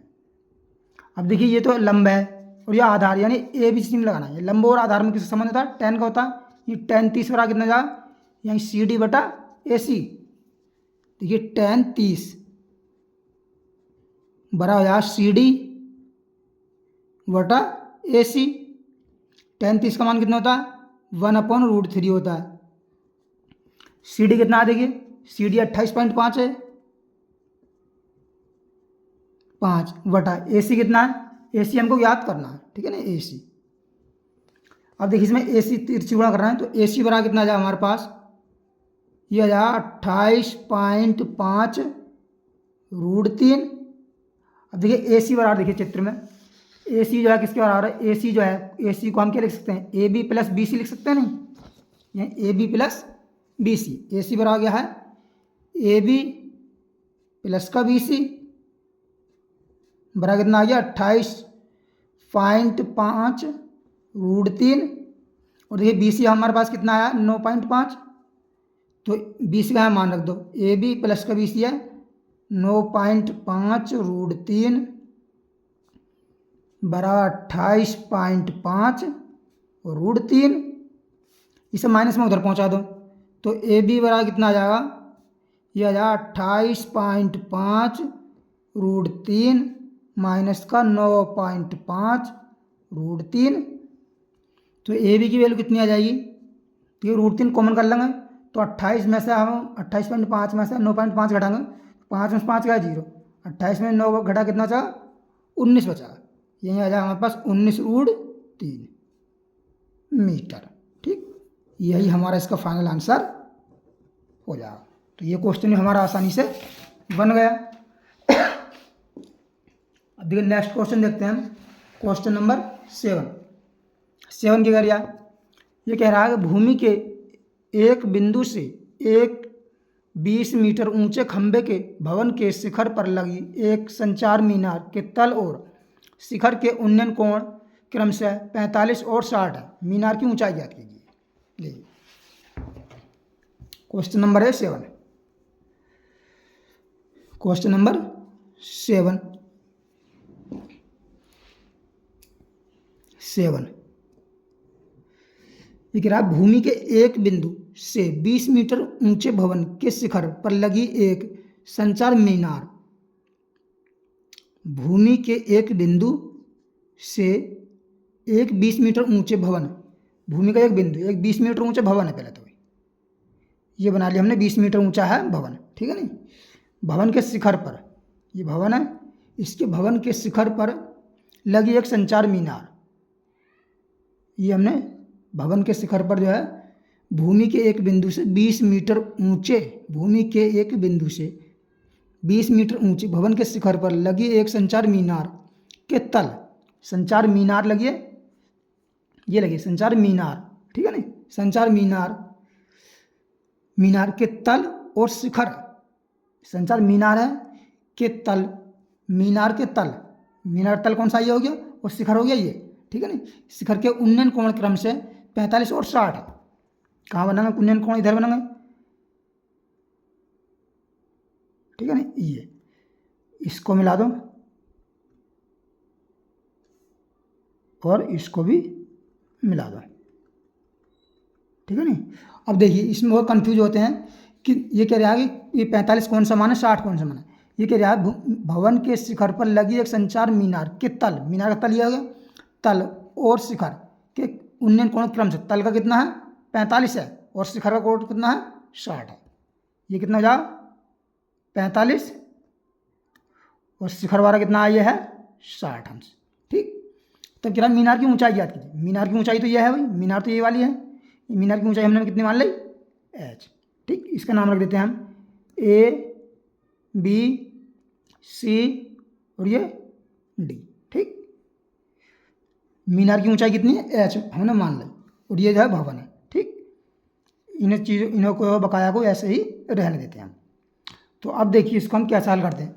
अब देखिए ये तो लंब है और ये आधार, यानी ए बी सी में लगाना है, लंब और आधार में किससे संबंध होता है, tan का होता है, ये tan 30 बराबर कितना जा, यानी सी डी बटा ए सी, देखिए tan 30 बराबर यार सी डी बटा ए सी, tan 30 का मान कितना होता है 1/√3 होता है, सी डी कितना है, देखिए सी डी 28.5 है, 5 बटा ए सी कितना है, ए सी हमको याद करना है, ठीक है ना, ए सी। अब देखिए इसमें ए सी तिरछी गुणा करना है, तो ए सी बराबर कितना आ जाए हमारे पास, ये आ जाए 28.5 √3। अब देखिए ए सी बराबर, देखिए चित्र में ए सी जो है किसके बराबर है, ए सी जो है, ए सी को हम क्या लिख सकते हैं, A B plus B C लिख सकते हैं नहीं, ये A B plus B C, A C बराबर क्या है ए बी प्लस का बी सी बराबर कितना आ गया 28.5 √3। और देखिए बी सी हमारे पास कितना आया 9.5, तो बी सी का मान रख दो, ए बी प्लस का बी सी है 9.5 √3 बराबर 28.5 √3, इसे माइनस में उधर पहुंचा दो, तो ए बी बराबर कितना आ जाएगा, यह आ जाएगा 28.5 √3 माइनस का 9.5 √3, तो ए बी की वैल्यू कितनी आ जाएगी, तो ये √3 कॉमन कर लेंगे, तो 28 में से हम 28.5 में से 9.5 घटाएंगे, 5 में से 5 का 0, 28 में 9 घटा कितना बचा 19 बचा, यही आ जाएगा हमारे पास 19 √3 मीटर, ठीक। यही हमारा इसका फाइनल आंसर हो जाएगा। तो ये क्वेश्चन हमारा आसानी से बन गया। अब देखिए नेक्स्ट क्वेश्चन देखते हैं हम, क्वेश्चन नंबर 7 क्या कह रहा है, ये कह रहा है कि भूमि के एक बिंदु से एक 20 मीटर ऊंचे खंभे के भवन के शिखर पर लगी एक संचार मीनार के तल और शिखर के उन्नयन कोण क्रमशः 45 और 60 है। मीनार की ऊंचाई ज्ञात कीजिए। क्वेश्चन नंबर है 7। क्वेश्चन नंबर 7 ये कह रहा है भूमि के एक बिंदु से 20 मीटर ऊंचे भवन के शिखर पर लगी एक संचार मीनार। भूमि के एक बिंदु से एक 20 मीटर ऊंचे भवन, भूमि का एक बिंदु, एक 20 मीटर ऊंचा भवन है। पहले तो ये बना लिया हमने, 20 मीटर ऊंचा है भवन, ठीक है नहीं। भवन के शिखर पर, ये भवन है, इसके भवन के शिखर पर लगी एक संचार मीनार। ये हमने भवन के शिखर पर जो है भूमि के एक बिंदु से 20 मीटर ऊंचे, भूमि के एक बिंदु से 20 मीटर ऊंचे भवन के शिखर पर लगी एक संचार मीनार के तल, संचार मीनार लगी है, ये लगी संचार मीनार, ठीक है नहीं। संचार मीनार, मीनार के तल और शिखर, संचार मीनार है के तल, मीनार के तल, मीनार तल कौन सा ये हो गया और शिखर हो गया ये, ठीक है नहीं। शिखर के उन्नयन कोण क्रम से 45 और 60 है। कहाँ बनाएंगे उन्नयन कोण, इधर बनाएंगे, ठीक है ना। ये इसको मिला दो और इसको भी मिला दो, ठीक है नहीं। अब देखिए इसमें बहुत कंफ्यूज होते हैं कि ये कह रहा है कि ये 45 कौन सा मान है, 60 कौन सा मान है। ये कह रहा है भवन के शिखर पर लगी एक संचार मीनार के तल, मीनार का तल ये हो गया, तल और शिखर के उन्नयन कोण क्रम से, तल का कितना है 45 है और शिखर का कोण कितना है 60 है। ये कितना हो जाएगा 45 और शिखर वाला कितना है, ये है 60 अंश, ठीक। तब कह रहा मीनार की ऊंचाई याद कीजिए। मीनार की ऊंचाई तो ये है भाई, मीनार तो ये वाली है। मीनार की ऊंचाई हमने कितनी मान ली, h, ठीक। इसका नाम रख देते हैं हम A B C और ये D, ठीक। मीनार की ऊंचाई कितनी है h हमने मान ली और ये जो है भवन है, ठीक। इन चीज़ों, इन्हों को बकाया को ऐसे ही रहने देते हैं हम। तो अब देखिए इसको हम कैसा हल करते हैं।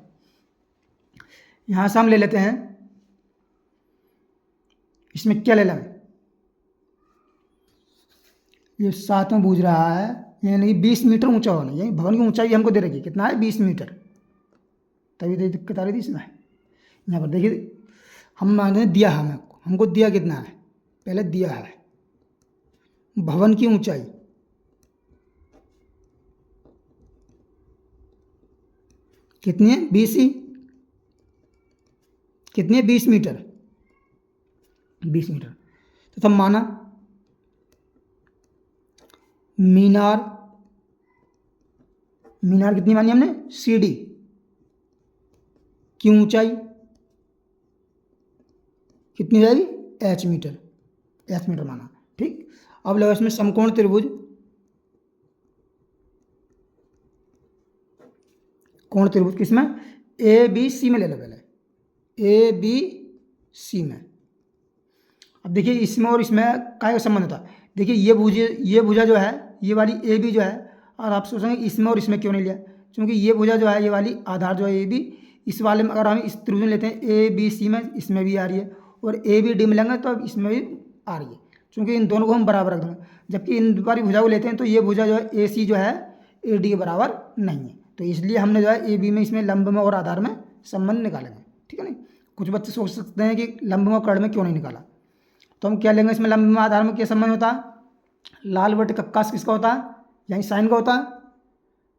यहाँ से हम ले लेते हैं, इसमें क्या ले लें, ये 7 में बूझ रहा है, यानी 20 मीटर ऊंचा होना, यानी भवन की ऊंचाई हमको दे रखी है कितना है 20 मीटर, तभी तो दिक्कत आ रही थी इसमें। यहाँ पर देखिए हम माने दिया है, हमको दिया कितना है, पहले दिया है भवन की ऊंचाई कितनी है 20 ही, कितनी है 20 मीटर, 20 मीटर। तो तब माना मीनार, मीनार कितनी मानी हमने CD की ऊंचाई कितनी हो जाएगी h मीटर, h मीटर माना, ठीक। अब लगा इसमें समकोण त्रिभुज, कोण त्रिभुज किसमें ABC में ले लो, पहले ABC में। अब देखिए इसमें और इसमें काय का संबंध होता है। देखिए ये भुजा जो है, ये वाली AB जो है, और आप सोचेंगे इसमें और इसमें क्यों नहीं लिया, क्योंकि ये भुजा जो है, ये वाली आधार जो है AB, इस वाले में अगर हम इस त्रिभुज में लेते हैं ABC में, इसमें भी आ रही है, और ABD में लेंगे तो अब इसमें भी आ रही है, क्योंकि इन दोनों को हम बराबर रख देंगे। जबकि इन वाली भुजा को लेते हैं तो ये भुजा जो है AC जो है AD के बराबर नहीं है, तो इसलिए हमने जो है AB में, इसमें लंब में और आधार में संबंध निकालेंगे, ठीक है नहीं। कुछ बच्चे सोच सकते हैं कि लंब में और कर्ण में क्यों नहीं निकाला, तो हम क्या लेंगे, इसमें लंब में आधार में क्या संबंध होता है, लाल बटे कक्का किसका होता है, यानी साइन का होता है।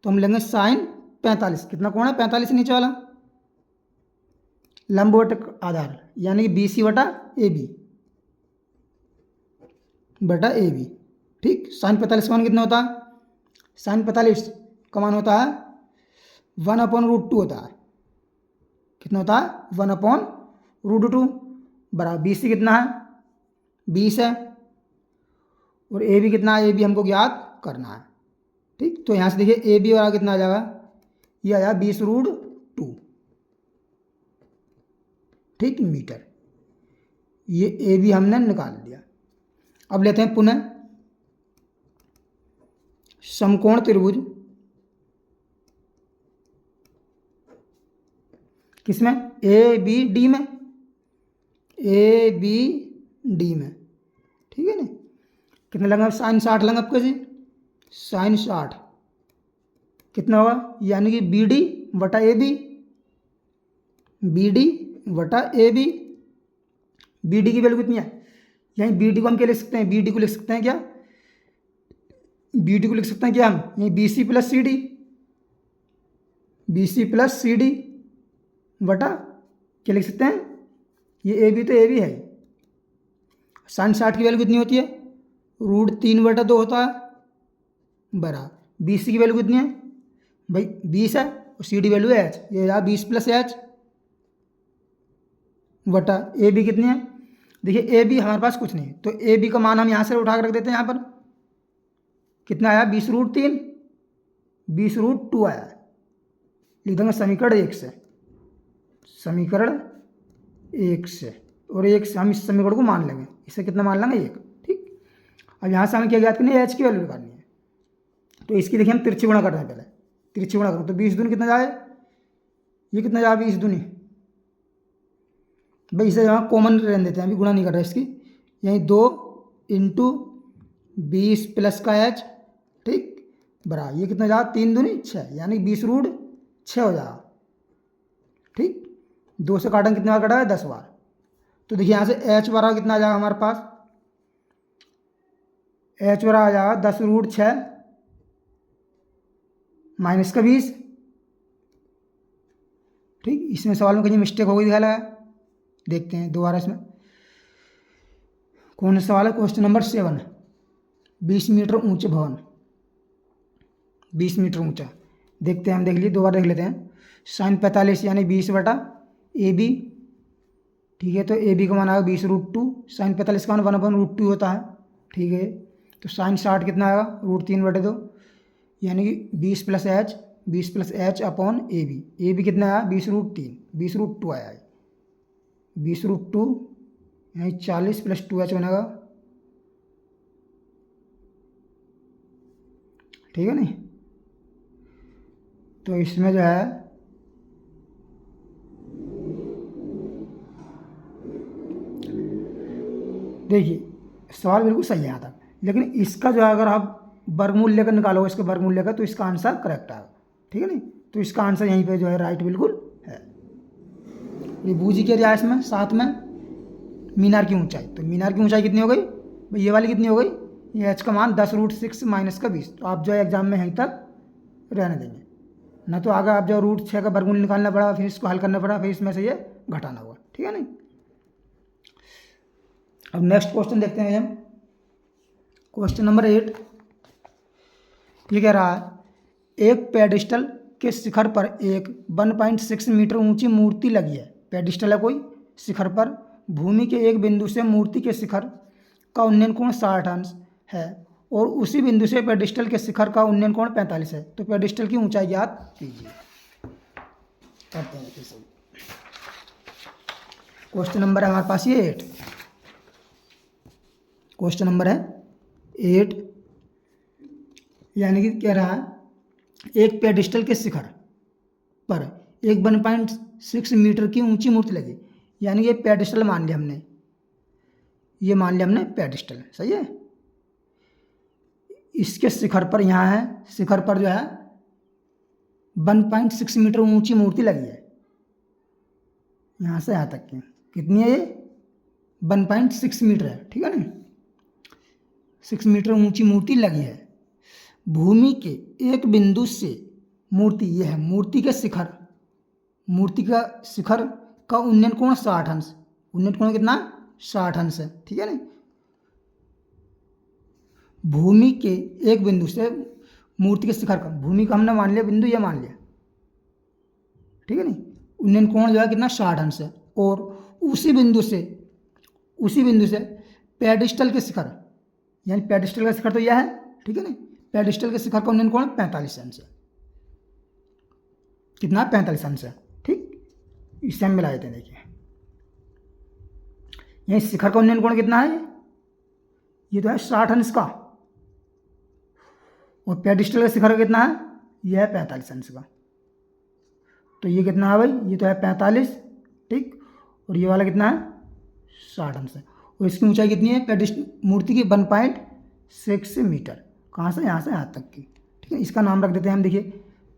तो हम लेंगे साइन 45, कितना कोण है 45 नीचे वाला, लंब बटे आधार यानी BC बटा AB, ठीक। साइन 45 का मान कितना होता है, साइन 45 का मान होता है 1/√2 होता है, कितना होता है 1/√2 बराबर BC कितना है 20 है, और AB कितना है, AB हमको ज्ञात करना है, ठीक। तो यहाँ से देखिए AB वाला कितना आ जाएगा, ये आया 20√2, ठीक, मीटर। ये ए बी हमने निकाल लिया। अब लेते हैं पुनः समकोण त्रिभुज, किसमें, ए बी डी में, ए बी डी में, ठीक है ना। कितना लगा, साइन 60 लगा आपके जी, साइन 60 कितना होगा, यानी कि बी डी बटा ए बी, बी डी बटा ए बी। बी डी की वैल्यू कितनी है, यहीं बी डी को हम क्या लिख सकते हैं, बी डी को लिख सकते हैं क्या, बी डी को लिख सकते हैं क्या हम, यहीं B C plus C D, B C plus C D बटा क्या लिख सकते हैं, ये ए बी तो ए बी है। साइन 60 की वैल्यू कितनी होती है, √3/2 होता है, बरा बी सी की वैल्यू कितनी है भाई, 20 है, और सी डी वैल्यू है एच, ये रहा 20 + एच बटा ए बी कितनी है। देखिए ए बी हमारे पास कुछ नहीं है, तो ए बी का मान हम यहाँ से उठा कर रख देते हैं। यहाँ पर कितना आया, 20√3, 20√2 आया। लिख देंगे समीकरण 1 से, समीकरण 1 से, और 1 से हम इस समीकरण को मान लेंगे, इसे कितना मान लेंगे 1, ठीक। अब यहाँ से हमें क्या ज्ञात करनी है, एच की वैल्यू निकालनी है। तो इसकी देखिए हम तिरछी गुणा करते हैं, पहले तिरछी गुणा करो तो 20 दूनी कितना जाए, ये कितना जाए 20 दूनी भाई, इसे यहाँ कॉमन रहने देते हैं, अभी गुणा नहीं कर रहे इसकी, यहीं 2 × 20 प्लस का एच, ठीक, बरा ये कितना जाएगा 3 दूनी 6, यानी 20√6 हो जाएगा, ठीक। 2 से काटेंगे कितने बार कटा है, 10 बार। तो देखिए यहाँ से एच बराबर कितना आ जाएगा हमारे पास, एच बराबर आ जाएगा 10√6 माइनस का 20, ठीक। इसमें सवाल में कहीं मिस्टेक हो गई दिखा लगा, देखते हैं दोबारा इसमें कौन सा सवाल है। क्वेश्चन नंबर 7, 20 मीटर ऊंचे भवन, 20 मीटर ऊंचा, देखते हैं हम, देख लिए दोबारा देख लेते हैं। साइन 45 यानी 20 बटा ए बी, ठीक है, तो ए बी का मान आएगा 20√2, साइन 45 का मान 1/√2 होता है, ठीक है। तो साइन 60 कितना आएगा, √3/2, यानी कि 20 + H, 20 + H upon A B कितना आया 20√3, 20√2 आया है, 20√2 यानी 40 + 2h बनेगा, ठीक है नहीं। तो इसमें जो है देखिए सवाल बिल्कुल सही है यहाँ तक, लेकिन इसका जो है अगर आप वर्गमूल लेकर निकालोगे, इसके वर्गमूल लेकर, तो इसका आंसर करेक्ट आएगा, ठीक है नहीं। तो इसका आंसर यहीं पे जो है राइट बिल्कुल है। ये बूजी के रियायत में साथ में मीनार की ऊंचाई, तो मीनार की ऊंचाई कितनी हो गई भाई, ये वाली कितनी हो गई, ये एच का मान 10√6 माइनस का 20। तो आप जो है एग्जाम में यहीं तक रहने देंगे, ना तो आगे आप जो √6 का वर्गमूल निकालना पड़ा, फिर इसको हल करना पड़ा, फिर इसमें से ये घटाना होगा, ठीक है नहीं। अब नेक्स्ट क्वेश्चन देखते हैं हम, क्वेश्चन नंबर 8। ये कह रहा है एक पेडिस्टल के शिखर पर एक 1.6 मीटर ऊंची मूर्ति लगी है। पेडिस्टल है कोई, शिखर पर भूमि के एक बिंदु से मूर्ति के शिखर का उन्नयन कोण 60 अंश है, और उसी बिंदु से पेडिस्टल के शिखर का उन्नयन कोण 45 है। तो पेडिस्टल की ऊंचाई ज्ञात कीजिए। करते हैं क्वेश्चन नंबर है हमारे पास ये 8, क्वेश्चन नंबर है 8, यानी कि कह रहा है एक पेडिस्टल के शिखर पर एक 1.6 मीटर की ऊंची मूर्ति लगी, यानी ये पेडिस्टल मान लिया हमने, ये मान लिया हमने पेडिस्टल, सही है। इसके शिखर पर यहाँ है, शिखर पर जो है 1.6 मीटर ऊंची मूर्ति लगी है, यहाँ से यहाँ तक की कितनी है ये 1.6 मीटर है, ठीक है ना, 6 मीटर ऊंची मूर्ति लगी है। भूमि के एक बिंदु से मूर्ति, यह है मूर्ति के शिखर, मूर्ति का शिखर का उन्नयन कोण 60 अंश, उन्नयन कोण कितना 60 अंश है, ठीक है ना। भूमि के एक बिंदु से मूर्ति के शिखर का, भूमि का हमने मान लिया बिंदु, ये मान लिया, ठीक है ना, उन्नयन कोण जो है कितना 60 अंश है, और उसी बिंदु से पेडिस्टल के शिखर, यानी पेडिस्टल का शिखर तो यह है, ठीक है ना, पेडिस्टल के शिखर का उन्नयन कोण 45 अंश है, कितना 45 अंश है, ठीक। इसे हम मिला देते हैं, देखिए यही शिखर का उन्नयन कोण कितना है, ये तो है 60 अंश का, और पेडिस्टल का शिखर कितना है, ये है 45 अंश का। तो ये कितना है भाई, ये तो है 45, ठीक, और ये वाला कितना है 60 अंश है। और इसकी ऊंचाई कितनी है पेडिस्टल मूर्ति की 1.6 मीटर, कहाँ से यहाँ से यहाँ तक की, ठीक है। इसका नाम रख देते हैं हम, देखिए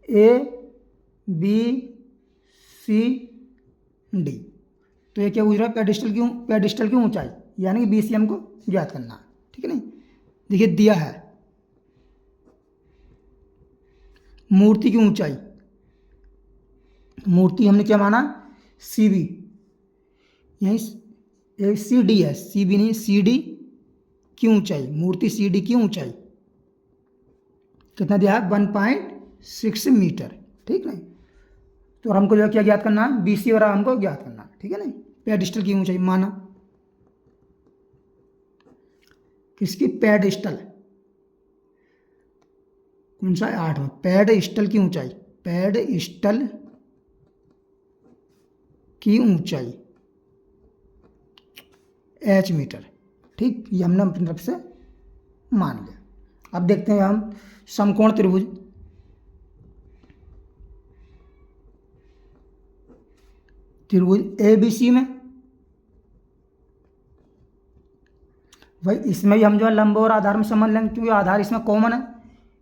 ABCD। तो ये क्या पूछ रहा है, पेडिस्टल की ऊंचाई, यानी कि BC हमको ज्ञात करना है, ठीक है। नहीं देखिए दिया है मूर्ति की ऊंचाई, मूर्ति हमने क्या माना CB, यहीं CD है, CB नहीं CD की ऊंचाई, मूर्ति CD की ऊंचाई कितना दिया है 1.6 मीटर, ठीक नहीं। तो हमको जो क्या ज्ञात करना है, BC और हमको ज्ञात करना है, ठीक है नहीं। पेडिस्टल की ऊंचाई माना, किसकी, पेडिस्टल, कौन सा है 8 में, पेडिस्टल की ऊंचाई, पेडिस्टल की ऊंचाई H मीटर, ठीक, ये हमने अपनी तरफ से मान लिया। अब देखते हैं हम समकोण त्रिभुज, त्रिभुज ABC में, भाई इसमें भी हम जो है लंब और आधार में समझ लेंगे, क्योंकि आधार इसमें कॉमन है,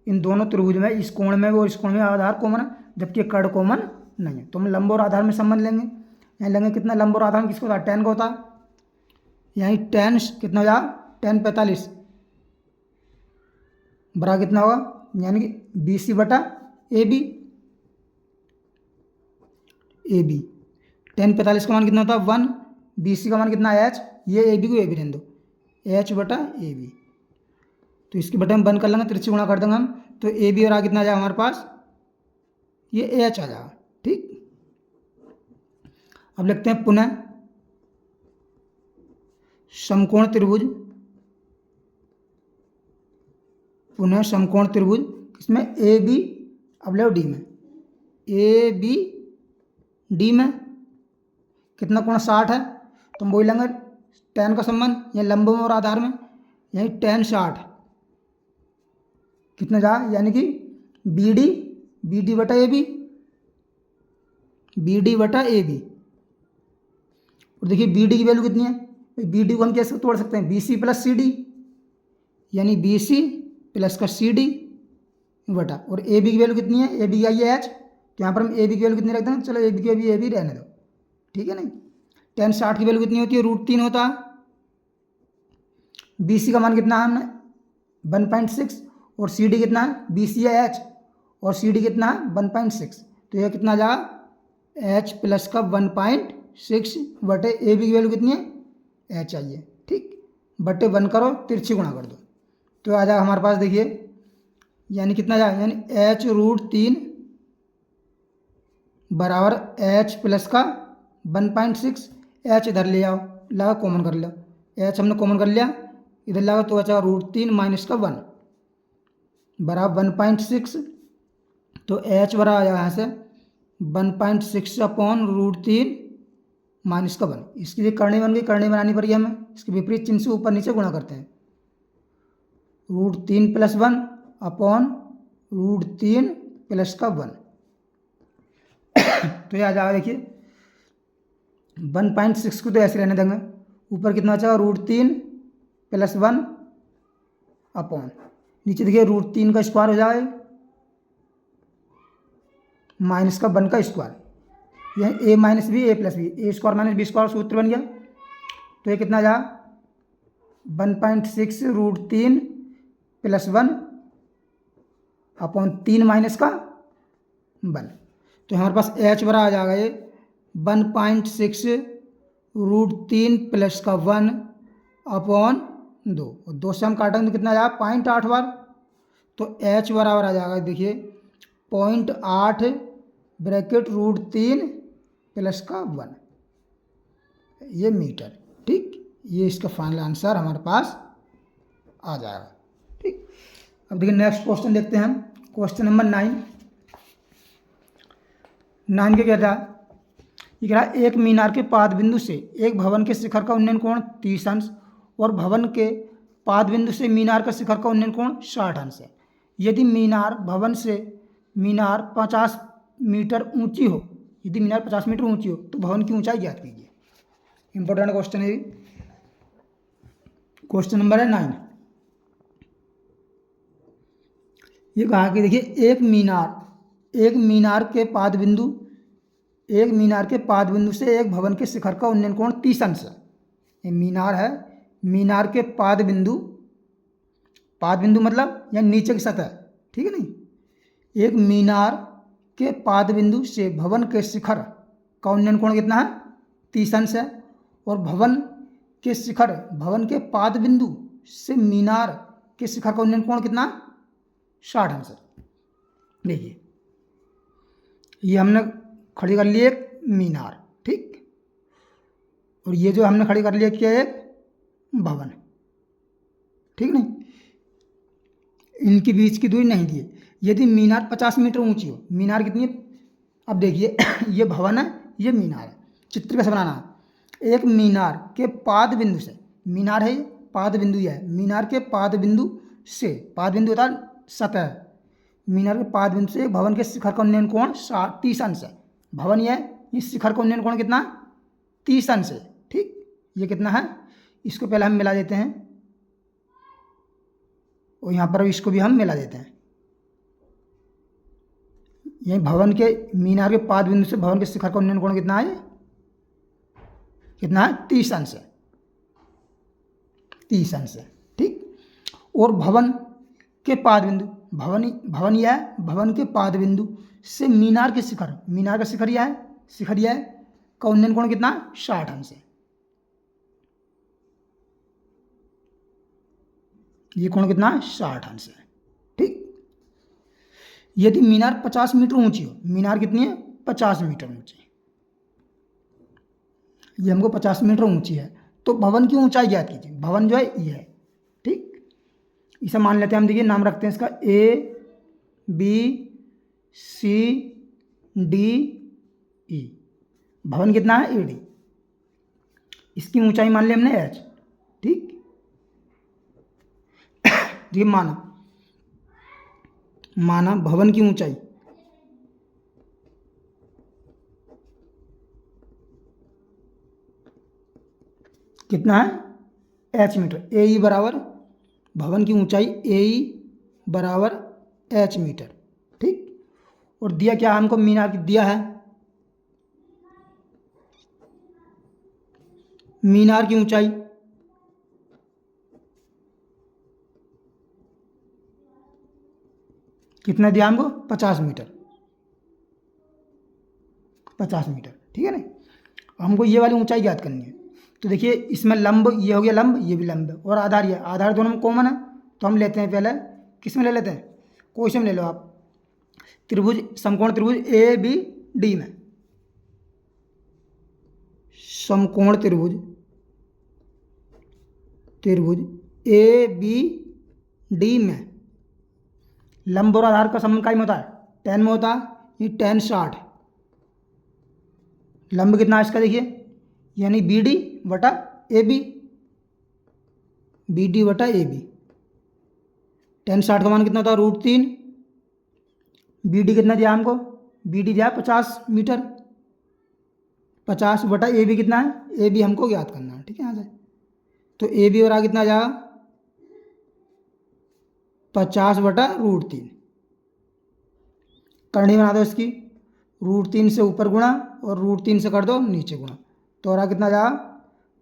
इन दोनों त्रिभुज में, इस कोण में और इस कोण में आधार कॉमन है, जबकि कर्ण कॉमन नहीं है। तो हम लंब और आधार में समझ लेंगे। यहाँ लेंगे कितना, लंब और आधार में किसको होता है, 10 का होता है, यहीं 10 कितना हो जाएगा 10 45 बराबर कितना होगा, यानी कि BC बटा AB, 10 45 का मान कितना होता है 1, BC का मान कितना है H, ये AB को AB रहने दो, H बटा AB, तो इसके बटे हम बंद कर लेंगे, तिरछी गुणा कर देंगे हम, तो AB और आ कितना आ जाएगा हमारे पास, ये H आ जाएगा, ठीक। अब लिखते हैं पुनः समकोण त्रिभुज, पुनः समकोण त्रिभुज इसमें AB अब ले D में, ABD में कितना कोण 60 है, तो हम बोलेंगे 10 का संबंध, यह लंब में और आधार में, यही 10 60 कितना जा, यानी कि BD बटा AB, BD बटा AB। और देखिए BD की वैल्यू कितनी है, BD को हम कैसे तोड़ सकते हैं, BC प्लस CD, यानी BC प्लस का CD बटा, और AB की वैल्यू कितनी है, AB की आई है H, तो यहाँ पर हम AB की वैल्यू कितनी रख देंगे, चलो AB की AB रहने दो, ठीक है नहीं। 10 60 की वैल्यू कितनी होती है, √3 होता है। BC का मान कितना है हमने 1.6, और CD कितना है, BC है H और CD कितना है 1.6, तो यह कितना आ जाएगा H प्लस का 1.6 बटे AB की वैल्यू कितनी है H आई है, ठीक, बटे 1 करो, तिरछी गुणा कर दो, तो आ जाएगा हमारे पास, देखिए यानी कितना जाएगा, यानी H√3 बराबर H प्लस का 1.6, H इधर ले आओ, लगा कॉमन कर लो, H हमने कॉमन कर लिया, इधर लगा तो बचा √3 माइनस का 1 बराबर 1.6, तो H बराबर आ जाएगा यहाँ से 1.6 अपॉन √3 माइनस का 1, इसकी लिए करनी बन गई, करनी बनानी पड़ी हमें, इसके विपरीत चिन्ह से ऊपर नीचे गुणा करते हैं, √3 प्लस 1 अपॉन √3 प्लस का 1, तो यह आ जाएगा, देखिए 1.6 को तो ऐसे रहने देंगे, ऊपर कितना बचा √3 प्लस 1 अपॉन, नीचे देखिए √3 का स्क्वायर हो जाए माइनस का 1 का स्क्वायर, यह A minus B A plus B, A square minus B square सूत्र बन गया, तो ये कितना जा 1.6 √3 प्लस 1 अपॉन 3 माइनस का 1, तो हमारे पास H बरा आ जाएगा ये 1.6 √3 प्लस का 1 अपॉन 2, और 2 से हम काटेंगे तो कितना जाएगा 0.8 बार, तो H बराबर आ जाएगा, देखिए 0.8 ब्रैकेट √3 प्लस का 1, ये मीटर, ठीक, ये इसका फाइनल आंसर हमारे पास आ जाएगा, ठीक। अब देखिए नेक्स्ट क्वेश्चन देखते हैं हम, क्वेश्चन नंबर 9 के क्या था, ये कह रहा है एक मीनार के पाद बिंदु से एक भवन के शिखर का उन्नयन कोण 30 अंश और भवन के पाद बिंदु से मीनार का शिखर का उन्नयन कोण 60 अंश है। यदि मीनार भवन से मीनार 50 मीटर ऊंची हो, यदि मीनार 50 मीटर ऊंची हो तो भवन की ऊंचाई ज्ञात कीजिए। इंपॉर्टेंट क्वेश्चन है। क्वेश्चन नंबर है 9। ये कहा कि देखिए एक मीनार के पाद बिंदु से एक भवन के शिखर का उन्नयन कोण 30 अंश है। ये मीनार है, मीनार के पाद बिंदु मतलब या नीचे की सतह, ठीक है नहीं। एक मीनार के पाद बिंदु से भवन के शिखर का उन्नयन कोण कितना है 30 अंश है और भवन के पाद बिंदु से मीनार के शिखर का उन्नयन कोण कितना 60 अंश है। देखिए ये हमने खड़ी कर ली एक मीनार, ठीक, और ये जो हमने खड़ी कर लिया क्या एक भवन, ठीक नहीं। इनके बीच की दूरी नहीं दी है। यदि मीनार 50 मीटर ऊंची हो, मीनार कितनी है, अब देखिए ये भवन है, ये मीनार है। चित्र कैसे बनाना है, एक मीनार के पाद बिंदु से, मीनार है ये, पाद बिंदु यह है, मीनार के पाद बिंदु से, पाद बिंदु होता है सतह, मीनार के पाद बिंदु से भवन के शिखर का उन्नयन कोण 30 अंश है। भवन यह है, इस शिखर का उन्नयन कोण कितना 30 अंश है, ठीक। ये कितना है, इसको पहले हम मिला देते हैं और यहाँ पर इसको भी हम मिला देते हैं। यही भवन के मीनार के पाद बिंदु से भवन के शिखर का उन्नयन कोण कितना है 30 अंश है, 30 अंश है, ठीक। और भवन के पाद बिंदु, भवन यह है, भवन के पाद बिंदु से मीनार के शिखर, मीनार का शिखर यह है का उन्नयन कोण कितना 60 अंश है। ये कोण कितना 60 अंश है, ठीक। यदि मीनार 50 मीटर ऊंची हो, मीनार कितनी है 50 मीटर ऊंची, ये हमको 50 मीटर ऊंची है, तो भवन की ऊंचाई ज्ञात कीजिए। भवन जो है ये है, ठीक। इसे मान लेते हैं हम, देखिए नाम रखते हैं इसका ABCDE। भवन कितना है AD, इसकी ऊंचाई मान ली हमने H, ठीक। ये माना भवन की ऊंचाई कितना है H मीटर। AE बराबर भवन की ऊंचाई AE बराबर H मीटर, ठीक। और दिया क्या हमको, मीनार की दिया है, मीनार की ऊंचाई कितना दिया हमको 50 मीटर, 50 मीटर, ठीक है ना। हमको ये वाली ऊंचाई ज्ञात करनी है। तो देखिए इसमें लंब, ये हो गया लंब, ये भी लंब है, और आधार ये, आधार दोनों में कॉमन है, तो हम लेते हैं पहले किस में ले लेते हैं, कोई से में ले लो आप, त्रिभुज, समकोण त्रिभुज ABD में, समकोण त्रिभुज ABD में लंब और आधार का संबंध काय में होता है, tan में होता है। ये tan 60, लंब कितना है इसका देखिए, यानी BD बटा AB, BD बटा AB। tan 60 का मान कितना होता है √3। BD कितना दिया हमको, BD दिया 50 मीटर, 50 बटा AB कितना है, AB हमको ज्ञात करना है, ठीक है। यहाँ से तो AB और आ कितना जाएगा 50 बटा √3, करनी बना दो इसकी, √3 से ऊपर गुणा और √3 से कर दो नीचे गुणा, तो और कितना जाएगा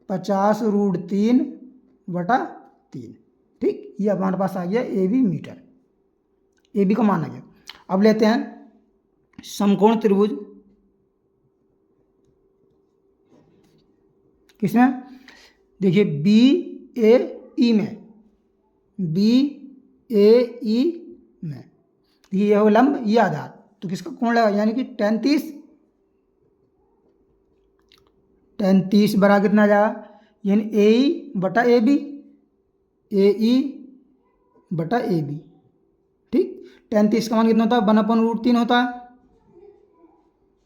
50 √3 बटा 3, ठीक। ये हमारे पास आ गया AB मीटर, AB का मान आ गया। अब लेते हैं समकोण त्रिभुज, किसमें, देखिए BAE में, BAE में, ये हो लंब, ये आधार, तो किसका कोण लगा, यानी कि tan 30 बरा कितना जाएगा, यानी AE बटा AB, AE बटा AB, ठीक। tan 30 का मान कितना होता है 1/√3 होता है,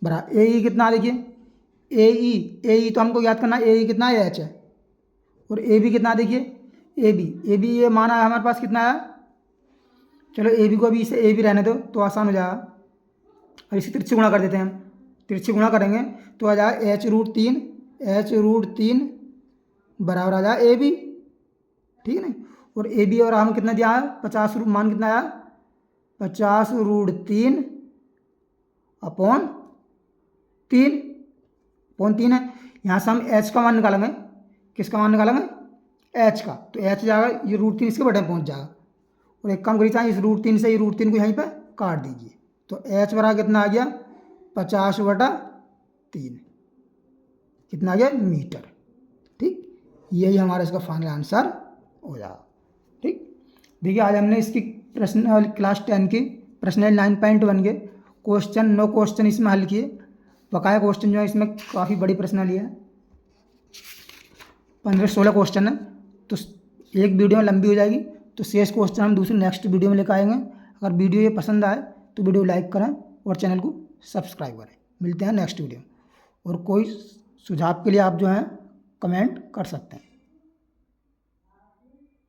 बरा AE कितना देखिए, ए ई तो हमको याद करना है, ए ई कितना है, एच है, और ए बी कितना देखिए, ए बी ये माना है हमारे पास कितना है, चलो ए बी को अभी इसे ए बी रहने दो तो आसान हो जाएगा, और इसे तिरछी गुणा कर देते हैं हम, तिरछी गुणा करेंगे तो आ जाएगा एच रूट तीन बराबर आ जाएगा ए बी, ठीक है ना। और ए बी और हमें कितना दिया है, 50 मान कितना आया, 50√3 अपॉन 3 है। यहाँ से हम एच का मान निकालेंगे, किसका मान निकालेंगे, एच का, तो एच जाएगा ये √3 इसके बटे में पहुँच जाएगा, और एक काम करिए चाहे इस √3 से ये √3 को यहीं पर काट दीजिए, तो एच बराबर कितना आ गया, 50/3, कितना आ गया, मीटर। ठीक, यही हमारा इसका फाइनल आंसर हो जाएगा। ठीक, देखिए आज हमने इसकी प्रश्न क्लास 10 की प्रश्नल 9.1 के क्वेश्चन 9 क्वेश्चन इसमें हल किए। बकाया क्वेश्चन जो है इसमें काफ़ी बड़ी प्रश्नली है, 15-16 क्वेश्चन है, तो एक वीडियो में लंबी हो जाएगी, तो शेष क्वेश्चन हम दूसरी नेक्स्ट वीडियो में लेकर आएंगे। अगर वीडियो ये पसंद आए तो वीडियो लाइक करें और चैनल को सब्सक्राइब करें। मिलते हैं नेक्स्ट वीडियो, और कोई सुझाव के लिए आप जो है कमेंट कर सकते हैं।